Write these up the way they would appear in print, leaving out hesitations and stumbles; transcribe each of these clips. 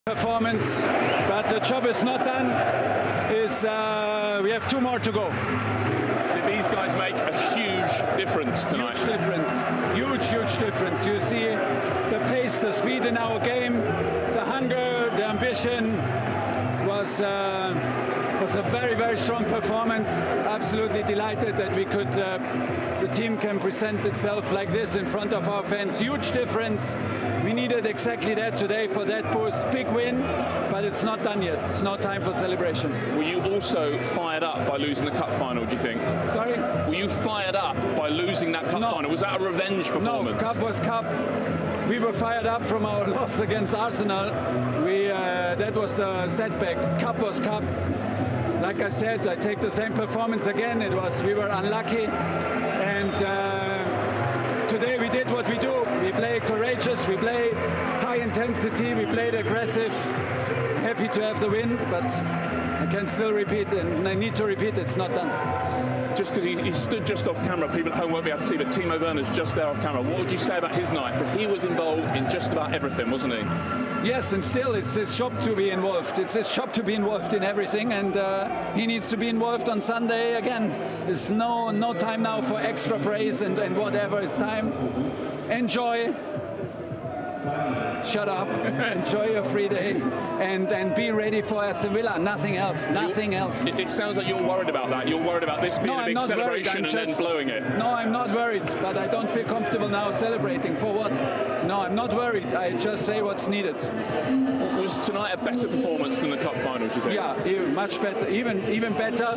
Performance, but the job is not done. We have 2 more to go. Did these guys make a huge difference tonight? Huge difference, huge difference. You see the pace, the speed in our game, the hunger, the ambition was a very strong performance. Absolutely delighted that we could, the team can present itself like this in front of our fans. Huge difference. We needed exactly that today for that boost. Big win, but it's not done yet. It's no time for celebration. Were you also fired up by losing the cup final, do you think? Sorry? Were you fired up by losing that cup final? Was that a revenge performance? No, cup was cup. We were fired up from our loss against Arsenal. That was the setback. Cup was cup. Like I said, I take the same performance again. We were unlucky, and today we did what we do. We play courageous, we play high intensity, we played aggressive. Happy to have the win, but I can still repeat, and I need to repeat, it's not done. Just because he stood just off camera, people at home won't be able to see, but Timo Werner's just there off camera. What would you say about his night? Because he was involved in just about everything, wasn't he? Yes, and still it's his job to be involved. It's his job to be involved in everything, and he needs to be involved on Sunday again. There's no time now for extra praise and whatever. It's time. Enjoy. Shut up. Enjoy your free day, and be ready for Aston Villa. Nothing else. Nothing else. It sounds like you're worried about that. You're worried about this being a big celebration and then blowing it. No, I'm not worried, but I don't feel comfortable now celebrating. For what? No, I'm not worried. I just say what's needed. Was tonight a better performance than the cup final, do you think? Yeah, much better. Even better.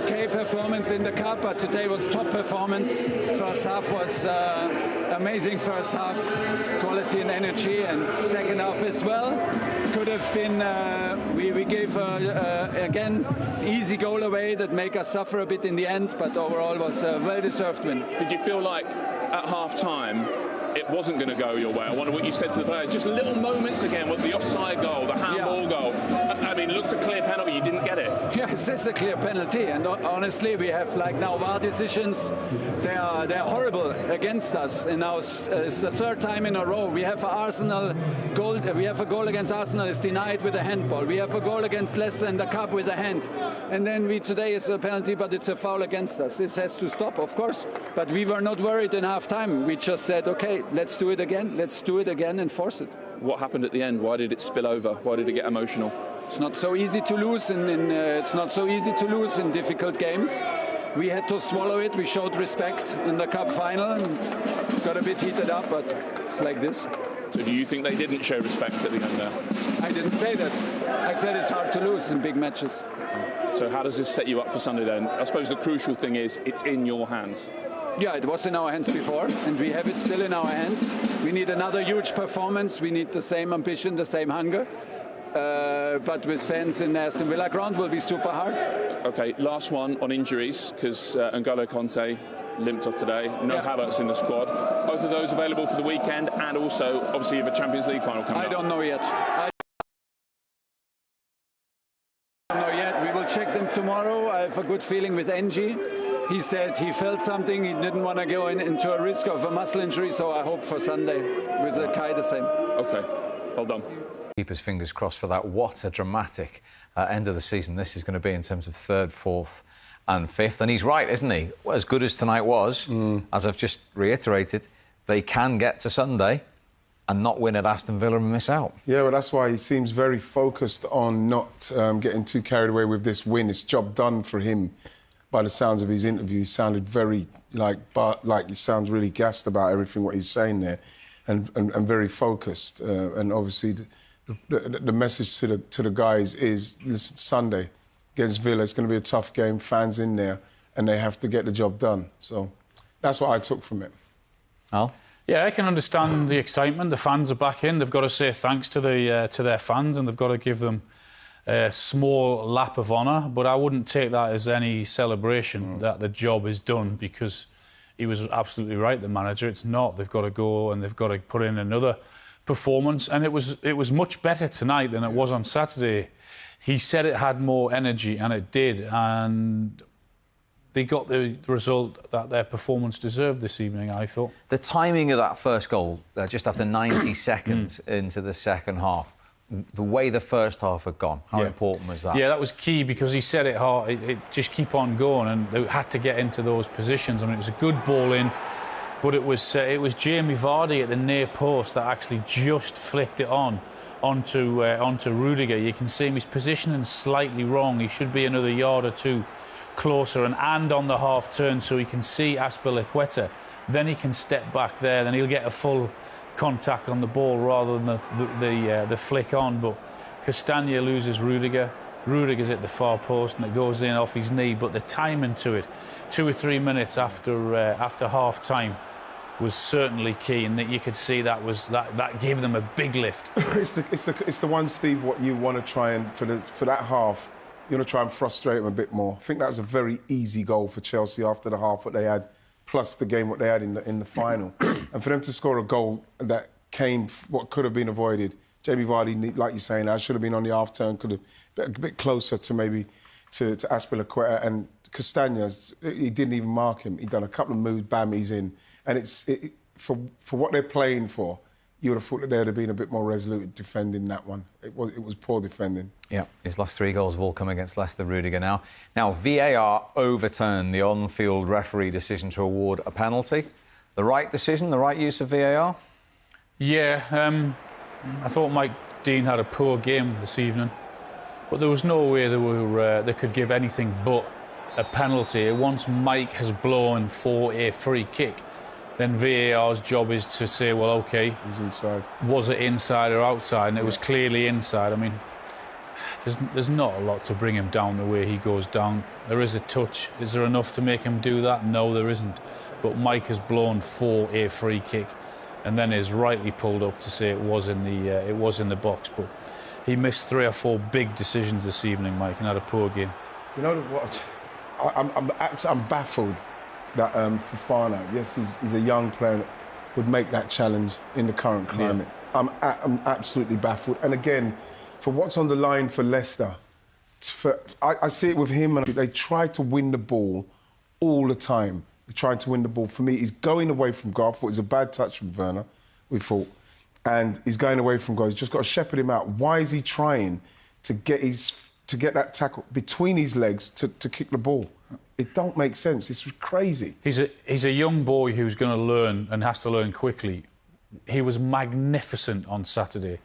Okay, performance in the cup, but today was top performance. First half was amazing. First half, quality and energy, and second half as well. Could have been. We gave again easy goal away that make us suffer a bit in the end, but overall was a well-deserved win. Did you feel like at half-time it wasn't going to go your way? I wonder what you said to the players. Just little moments again with the offside goal, the handball goal. I mean, looked a clear penalty, you didn't get it. Yes, it's a clear penalty, and honestly, we have like now VAR decisions. They're horrible against us, and now it's the 3rd time in a row. We have Arsenal goal. We have a goal against Arsenal is denied with a handball. We have a goal against Leicester in the cup with a hand, and then today is a penalty, but it's a foul against us. This has to stop, of course. But we were not worried in half time. We just said, okay, let's do it again. Let's do it again and force it. What happened at the end? Why did it spill over? Why did it get emotional? It's not so easy to lose, it's not so easy to lose in difficult games. We had to swallow it. We showed respect in the cup final. Got a bit heated up, but it's like this. So do you think they didn't show respect at the end there? I didn't say that. I said it's hard to lose in big matches. So how does this set you up for Sunday then? I suppose the crucial thing is it's in your hands. Yeah, it was in our hands before, and we have it still in our hands. We need another huge performance. We need the same ambition, the same hunger. But with fans in Aston Villa ground will be super hard. Okay, last one on injuries, because N'Golo Kanté limped off today. No Havertz in the squad. Both of those available for the weekend, and also, obviously, you have a Champions League final coming up. I don't know yet. We will check them tomorrow. I have a good feeling with NG. He said he felt something. He didn't want to go into a risk of a muscle injury, so I hope for Sunday. With Kai the same. Okay, well done. Keep his fingers crossed for that. What a dramatic end of the season this is going to be in terms of 3rd, 4th and 5th. And he's right, isn't he? Well, as good as tonight was, as I've just reiterated, they can get to Sunday and not win at Aston Villa and miss out. Yeah, well, that's why he seems very focused on not getting too carried away with this win. It's job done for him. By the sounds of his interview, he sounded very, he sounds really gassed about everything what he's saying there, and very focused. And obviously, the message to the guys is: listen, Sunday against Villa, it's going to be a tough game. Fans in there, and they have to get the job done. So that's what I took from it. Al? Yeah, I can understand the excitement. The fans are back in. They've got to say thanks to their fans, and they've got to give them a small lap of honour, but I wouldn't take that as any celebration that the job is done, because he was absolutely right, the manager. It's not. They've got to go and they've got to put in another performance, and it was much better tonight than it was on Saturday. He said it had more energy, and it did, and they got the result that their performance deserved this evening, I thought. The timing of that first goal, just after 90 seconds into the second half, the way the first half had gone. How important was that? Yeah, that was key because he said it hard. It just keep on going, and they had to get into those positions. I mean, it was a good ball in, but it was Jamie Vardy at the near post that actually just flicked it onto Rudiger. You can see him, his positioning slightly wrong. He should be another yard or two closer and on the half turn, so he can see Azpilicueta. Then he can step back there. Then he'll get a full contact on the ball rather than the flick on. But Castagna loses Rudiger. Rudiger's at the far post and it goes in off his knee. But the timing to it, 2 or 3 minutes after half time, was certainly key, and that you could see that gave them a big lift. It's the one, Steve. What you want to try and for that half, you want to try and frustrate them a bit more. I think that was a very easy goal for Chelsea after the half what they had, plus the game what they had in the final, and for them to score a goal that came what could have been avoided. Jamie Vardy, like you're saying, I should have been on the half turn, could have been a bit closer to maybe to Azpilicueta, and Castagna, he didn't even mark him. He'd done a couple of moves, bam, he's in. And for what they're playing for, you would have thought that they'd have been a bit more resolute defending that one. It was poor defending. Yeah, his last 3 goals have all come against Leicester, Rudiger now. Now, VAR overturned the on-field referee decision to award a penalty. The right decision, the right use of VAR? Yeah, I thought Mike Dean had a poor game this evening, but there was no way they could give anything but a penalty. Once Mike has blown for a free kick, then VAR's job is to say, well, OK, he's inside. Was it inside or outside? And it was clearly inside. I mean, there's not a lot to bring him down the way he goes down. There is a touch. Is there enough to make him do that? No, there isn't. But Mike has blown for a free kick, and then is rightly pulled up to say it was in the box. But he missed 3 or 4 big decisions this evening, Mike, and had a poor game. You know what? I'm baffled that Fofana, yes, he's a young player that would make that challenge in the current climate. Yeah. I'm absolutely baffled. And again, for what's on the line for Leicester, I see it with him, and they try to win the ball all the time. They're trying to win the ball. For me, he's going away from goal. I thought it was a bad touch from Werner, we thought. And he's going away from goal. He's just got to shepherd him out. Why is he trying to get that tackle between his legs to kick the ball? It don't make sense. It's crazy. He's a young boy who's going to learn and has to learn quickly. He was magnificent on Saturday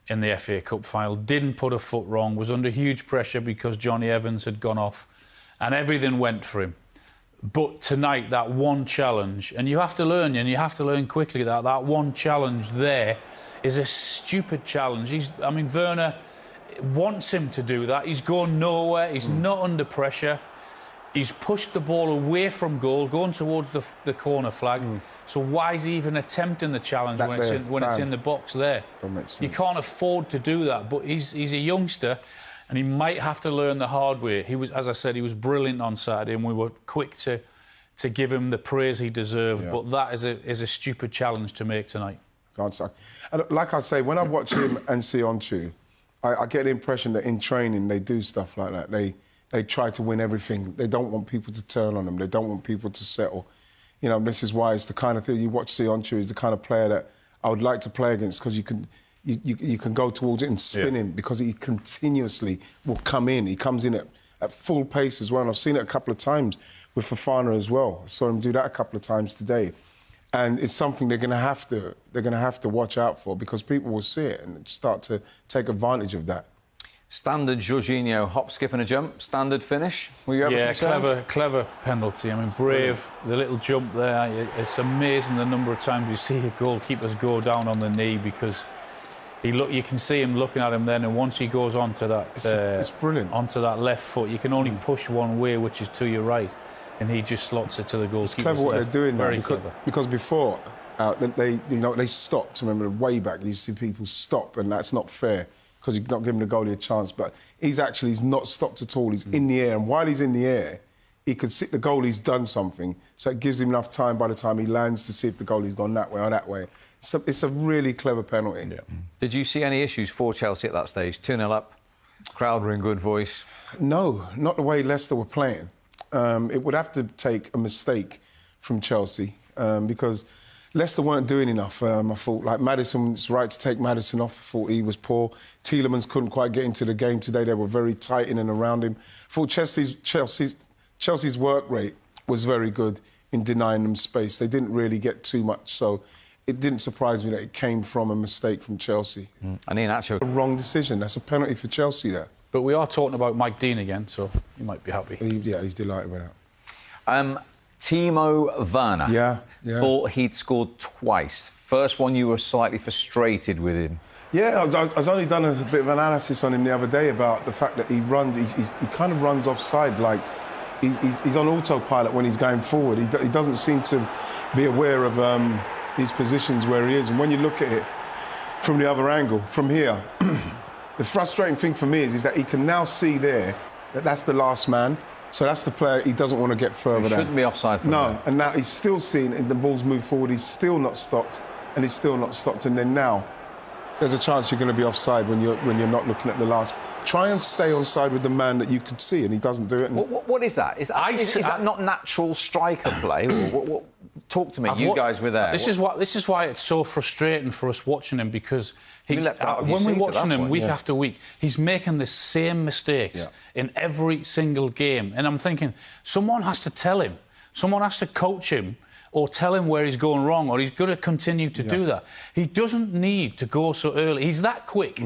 in the FA Cup final. Didn't put a foot wrong. Was under huge pressure because Johnny Evans had gone off, and everything went for him. But tonight, that one challenge, and you have to learn, and you have to learn quickly that one challenge there is a stupid challenge. Werner wants him to do that. He's going nowhere. He's not under pressure. He's pushed the ball away from goal, going towards the corner flag. So why is he even attempting the challenge when it's in the box there? Don't make sense. You can't afford to do that. But he's a youngster, and he might have to learn the hard way. He was, as I said, he was brilliant on Saturday, and we were quick to give him the praise he deserved. Yeah. But that is a stupid challenge to make tonight. And like I say, when I watch him and Sionchu, I get the impression that in training they do stuff like that. They try to win everything. They don't want people to turn on them. They don't want people to settle. You know, this is why it's the kind of thing you watch. Sionchu is the kind of player that I would like to play against, because you can go towards it and spin him, because he continuously will come in. He comes in at full pace as well. And I've seen it a couple of times with Fofana as well. I saw him do that a couple of times today. And it's something they're going to have to watch out for, because people will see it and start to take advantage of that. Standard Jorginho, hop, skip and a jump, standard finish. Were you ever concerned? Clever penalty. I mean, brave, the little jump there. It's amazing the number of times you see a goalkeepers go down on the knee, because you can see him looking at him then, and once he goes onto that, it's brilliant. Onto that left foot, you can only push one way, which is to your right, and he just slots it to the goalkeeper's It's clever what left. they're doing Very now, clever. because before they stopped. Remember, way back you see people stop, and that's not fair, because you're not giving the goalie a chance. But he's not stopped at all. He's in the air, and while he's in the air, he could see the goalie's done something, so it gives him enough time by the time he lands to see if the goalie's gone that way or that way. It's a really clever penalty. Yeah. Did you see any issues for Chelsea at that stage? 2-0 up, crowd were in good voice. No, not the way Leicester were playing. It would have to take a mistake from Chelsea, because Leicester weren't doing enough. I thought, like, Maddison's right to take Maddison off. I thought he was poor. Tielemans couldn't quite get into the game today. They were very tight in and around him. I thought Chelsea's work rate was very good in denying them space. They didn't really get too much, so it didn't surprise me that it came from a mistake from Chelsea. And Ian, actually, a wrong decision. That's a penalty for Chelsea there. But we are talking about Mike Dean again, so you might be happy. Yeah, he's delighted with that. Timo Werner. Yeah. Thought he'd scored twice. First one, you were slightly frustrated with him. Yeah, I was only done a bit of analysis on him the other day about the fact that he kind of runs offside, like he's on autopilot when he's going forward. He doesn't seem to be aware of his positions where he is. And when you look at it from the other angle, from here, the frustrating thing for me is that he can now see there that that's the last man. So that's the player he doesn't want to get further down. He shouldn't be offside from No, there. and now he's still seeing the ball's move forward. He's still not stopped, and he's still not stopped. And then now, there's a chance you're going to be offside when you're not looking at the last. Try and stay onside with the man that you could see, and he doesn't do it. What is that? Is that not natural striker play? Talk to me. You guys were there. This is why it's so frustrating for us watching him, because when we're watching him week after week, he's making the same mistakes in every single game. And I'm thinking, someone has to tell him, someone has to coach him, or tell him where he's going wrong, or he's going to continue to do that. He doesn't need to go so early. He's that quick.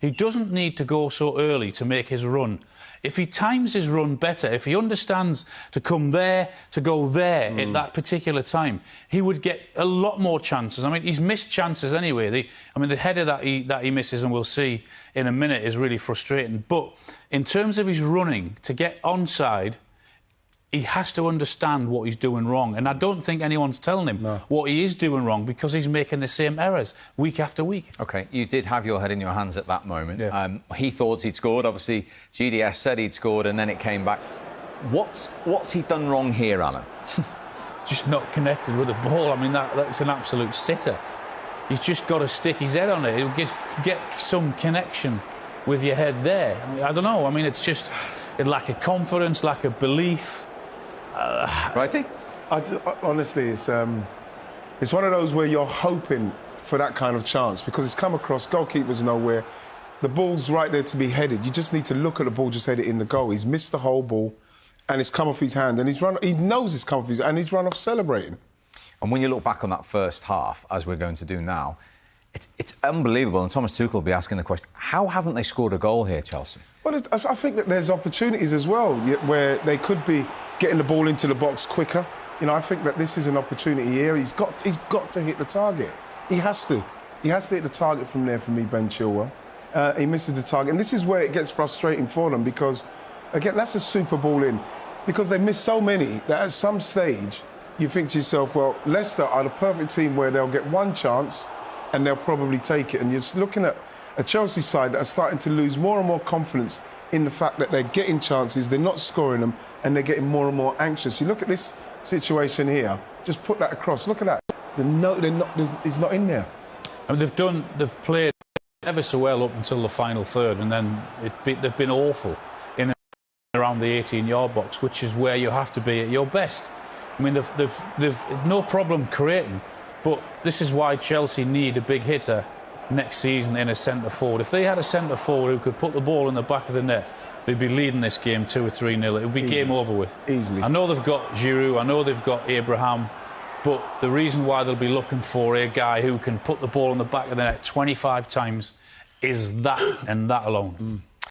He doesn't need to go so early to make his run. If he times his run better, if he understands to come there, to go there at that particular time, he would get a lot more chances. I mean, he's missed chances anyway. The header that he misses, and we'll see in a minute, is really frustrating. But in terms of his running, to get onside, he has to understand what he's doing wrong. And I don't think anyone's telling him what he is doing wrong, because he's making the same errors week after week. OK, you did have your head in your hands at that moment. Yeah. He thought he'd scored. Obviously, GDS said he'd scored, and then it came back. What's he done wrong here, Alan? Just not connected with the ball. I mean, that's an absolute sitter. He's just got to stick his head on it. He'll get some connection with your head there. I don't know. I mean, it's just a lack of confidence, lack of belief. Righty? Honestly, it's one of those where you're hoping for that kind of chance, because it's come across, goalkeeper's nowhere, the ball's right there to be headed. You just need to look at the ball, just head it in the goal. He's missed the whole ball, and it's come off his hand, and he knows it's come off his hand, and he's run off celebrating. And when you look back on that first half, as we're going to do now, it's unbelievable, and Thomas Tuchel will be asking the question, how haven't they scored a goal here, Chelsea? Well, I think that there's opportunities as well where they could be getting the ball into the box quicker. You know, I think that this is an opportunity here. He's got to hit the target. He has to. He has to hit the target from there for me, Ben Chilwell. He misses the target. And this is where it gets frustrating for them, because, again, that's a super ball in. Because they miss so many that at some stage you think to yourself, well, Leicester are the perfect team where they'll get one chance and they'll probably take it. And you're just looking at a Chelsea side that are starting to lose more and more confidence in the fact that they're getting chances, they're not scoring them, and they're getting more and more anxious. You look at this situation here, just put that across. Look at that. It's not in there. I mean, they've played ever so well up until the final third, and then they've been awful in and around the 18-yard box, which is where you have to be at your best. I mean, they've no problem creating, but this is why Chelsea need a big hitter next season in a centre-forward. If they had a centre-forward who could put the ball in the back of the net, they'd be leading this game 2 or 3-0. It would be game over with. Easily. I know they've got Giroud, I know they've got Abraham, but the reason why they'll be looking for a guy who can put the ball in the back of the net 25 times is that and that alone.